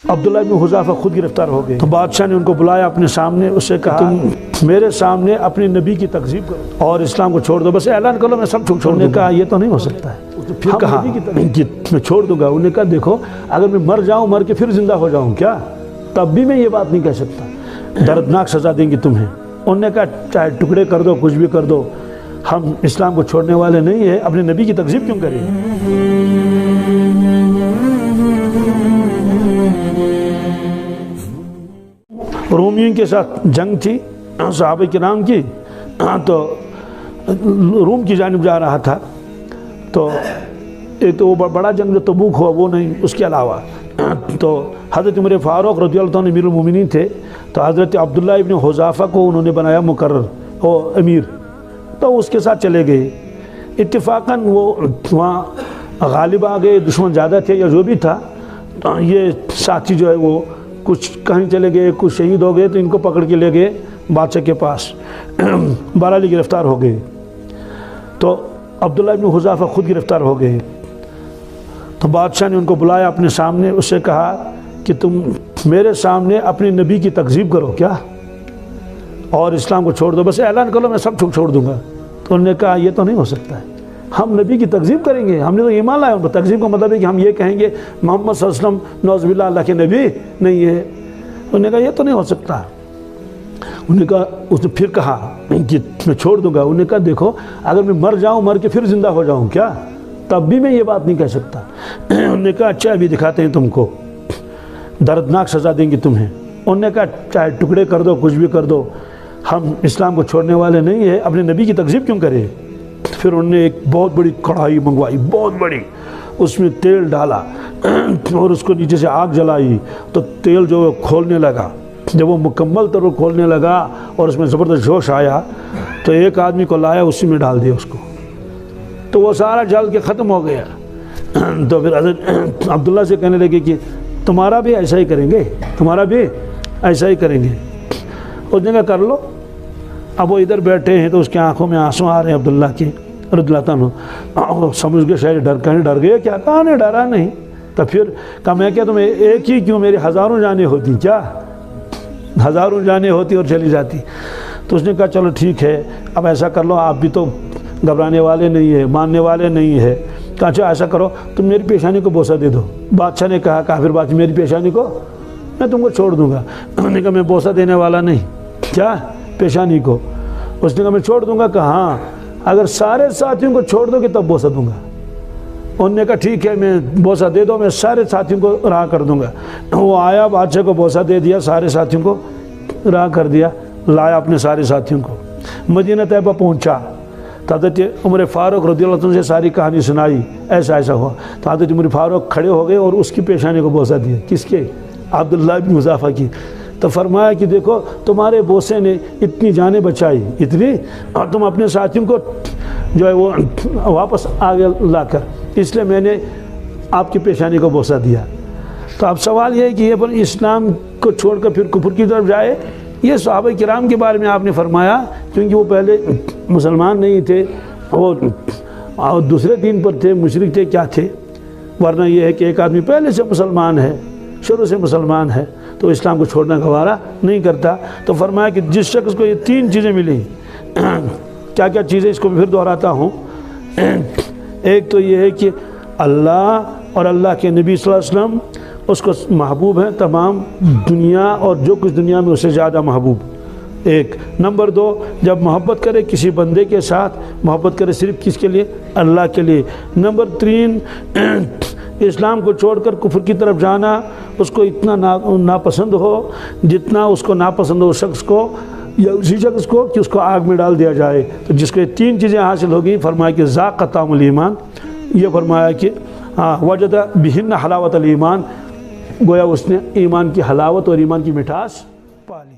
عبداللہ بن حذافہ خود گرفتار ہو گئے تو بادشاہ نے ان کو بلایا اپنے سامنے، اس سے کہا تم میرے سامنے اپنے نبی کی تکذیب کرو اور اسلام کو چھوڑ دو، بس اعلان کرو میں سب چھوڑنے کا۔ یہ تو نہیں ہو سکتا ہے۔ پھر کہا کہ میں چھوڑ دوں گا۔ انہوں نے کہا دیکھو اگر میں مر جاؤں، مر کے پھر زندہ ہو جاؤں کیا، تب بھی میں یہ بات نہیں کہہ سکتا، دردناک سزا دیں گے تمہیں۔ انہوں نے کہا چاہے ٹکڑے کر دو، کچھ بھی کر دو، ہم اسلام کو چھوڑنے والے نہیں ہیں، اپنے نبی کی تکذیب کیوں کریں۔ رومیوں کے ساتھ جنگ تھی صحابہ کرام کی، تو روم کی جانب جا رہا تھا، تو ایک تو وہ بڑا جنگ جو تبوک ہوا وہ نہیں، اس کے علاوہ تو حضرت عمر فاروق رضی اللہ عنہ امیر المومنین تھے، تو حضرت عبداللہ ابن حذافہ کو انہوں نے بنایا مقرر وہ امیر، تو اس کے ساتھ چلے گئے۔ اتفاقاً وہ وہاں غالب آ گئے، دشمن زیادہ تھے یا جو بھی تھا، تو یہ ساتھی جو ہے وہ کچھ کہیں چلے گئے، کچھ شہید ہو گئے، تو ان کو پکڑ کے لے گئے بادشاہ کے پاس، بہرحال گرفتار ہو گئے۔ تو عبداللہ بن حذافہ خود گرفتار ہو گئے تو بادشاہ نے ان کو بلایا اپنے سامنے، اس سے کہا کہ تم میرے سامنے اپنے نبی کی تکذیب کرو کیا اور اسلام کو چھوڑ دو، بس اعلان کرو میں سب چھوڑ دوں گا۔ تو انہوں نے کہا یہ تو نہیں ہو سکتا ہے، ہم نبی کی تکذیب کریں گے، ہم نے تو ایمان لایا۔ ان کو تکذیب کا مطلب ہے کہ ہم یہ کہیں گے محمد صلی اللہ علیہ وسلم نعوذ باللہ اللہ کے نبی نہیں ہے۔ انہوں نے کہا یہ تو نہیں ہو سکتا۔ انہوں نے کہا، اس نے پھر کہا کہ میں چھوڑ دوں گا۔ انہوں نے کہا دیکھو اگر میں مر جاؤں، مر کے پھر زندہ ہو جاؤں کیا، تب بھی میں یہ بات نہیں کہہ سکتا۔ انہوں نے کہا اچھا ابھی دکھاتے ہیں تم کو، دردناک سزا دیں گے تمہیں۔ انہوں نے کہا چاہے ٹکڑے کر دو، کچھ بھی کر دو، ہم اسلام کو چھوڑنے والے نہیں ہیں، اپنے نبی کی تکذیب کیوں کریں۔ پھر انہوں نے ایک بہت بڑی کڑھائی منگوائی، بہت بڑی، اس میں تیل ڈالا اور اس کو نیچے سے آگ جلائی، تو تیل جو کھولنے لگا، جب وہ مکمل طور پر کھولنے لگا اور اس میں زبردست جوش آیا تو ایک آدمی کو لایا، اسی میں ڈال دیا اس کو، تو وہ سارا جل کے ختم ہو گیا۔ تو پھر حضرت عبداللہ سے کہنے لگے کہ تمہارا بھی ایسا ہی کریں گے، تمہارا بھی ایسا ہی کریں گے۔ اس نے کہا کر لو۔ اب وہ ادھر بیٹھے ہیں تو اس کی آنکھوں میں آنسو آ رہے ہیں عبداللہ کے رضی اللہ عنہ، سمجھ گئے شاید ڈر گئے کیا، کہا نہیں ڈرا نہیں۔ تو پھر کہا میں کیا تمہیں ایک ہی کیوں، میری ہزاروں جانیں ہوتی، کیا ہزاروں جانیں ہوتی اور چلی جاتی۔ تو اس نے کہا چلو ٹھیک ہے، اب ایسا کر لو، آپ بھی تو گھبرانے والے نہیں ہیں، ماننے والے نہیں ہیں۔ کہا اچھا ایسا کرو تم میری پیشانی کو بوسہ دے دو۔ بادشاہ نے کہا کافر بادشاہ میری پیشانی کو میں تم کو چھوڑ دوں گا۔ انہوں نے کہا میں بوسہ دینے والا نہیں، کیا پیشانی کو۔ اس نے کہا میں چھوڑ دوں گا۔ کہا ہاں اگر سارے ساتھیوں کو چھوڑ دو گے تب بوسہ دوں گا۔ انہوں نے کہا ٹھیک ہے میں بوسہ دے دو، میں سارے ساتھیوں کو رہا کر دوں گا۔ وہ آیا بادشاہ کو بوسہ دے دیا، سارے ساتھیوں کو رہا کر دیا، لایا اپنے سارے ساتھیوں کو۔ مدینہ طیبہ پہنچا تو حضرت عمر فاروق رضی اللہ عنہ سے ساری کہانی سنائی، ایسا ایسا ہوا۔ تو حضرت عمر فاروق کھڑے ہو گئے اور اس کی پیشانی کو بوسہ دیا۔ کس کے؟ عبداللہ بن حذافہ کی۔ تو فرمایا کہ دیکھو تمہارے بوسے نے اتنی جانیں بچائی، اتنی، اور تم اپنے ساتھیوں کو جو ہے وہ واپس آگے لا کر، اس لیے میں نے آپ کی پیشانی کو بوسہ دیا۔ تو اب سوال یہ ہے کہ یہ پر اسلام کو چھوڑ کر پھر کفر کی طرف جائے۔ یہ صحابہ کرام کے بارے میں آپ نے فرمایا کیونکہ وہ پہلے مسلمان نہیں تھے، وہ دوسرے دین پر تھے، مشرک تھے، کیا تھے، ورنہ یہ ہے کہ ایک آدمی پہلے سے مسلمان ہے، شروع سے مسلمان ہے تو اسلام کو چھوڑنا گوارا نہیں کرتا۔ تو فرمایا کہ جس شخص کو یہ تین چیزیں ملیں، کیا کیا چیزیں، اس کو پھر دہراتا ہوں۔ ایک تو یہ ہے کہ اللہ اور اللہ کے نبی صلی اللہ علیہ وسلم اس کو محبوب ہیں، تمام دنیا اور جو کچھ دنیا میں اس سے زیادہ محبوب، ایک۔ نمبر دو، جب محبت کرے کسی بندے کے ساتھ، محبت کرے صرف کس کے لیے، اللہ کے لیے۔ نمبر تین، اسلام کو چھوڑ کر کفر کی طرف جانا اس کو اتنا ناپسند ہو جتنا اس کو ناپسند ہو شخص کو یا اسی شخص کو کہ اس کو آگ میں ڈال دیا جائے۔ تو جس کو یہ تین چیزیں حاصل ہوگی، فرمایا کہ ذاق طعم الایمان، یہ فرمایا کہ وجد بہن حلاوت الایمان، گویا اس نے ایمان کی حلاوت اور ایمان کی مٹھاس پا لی۔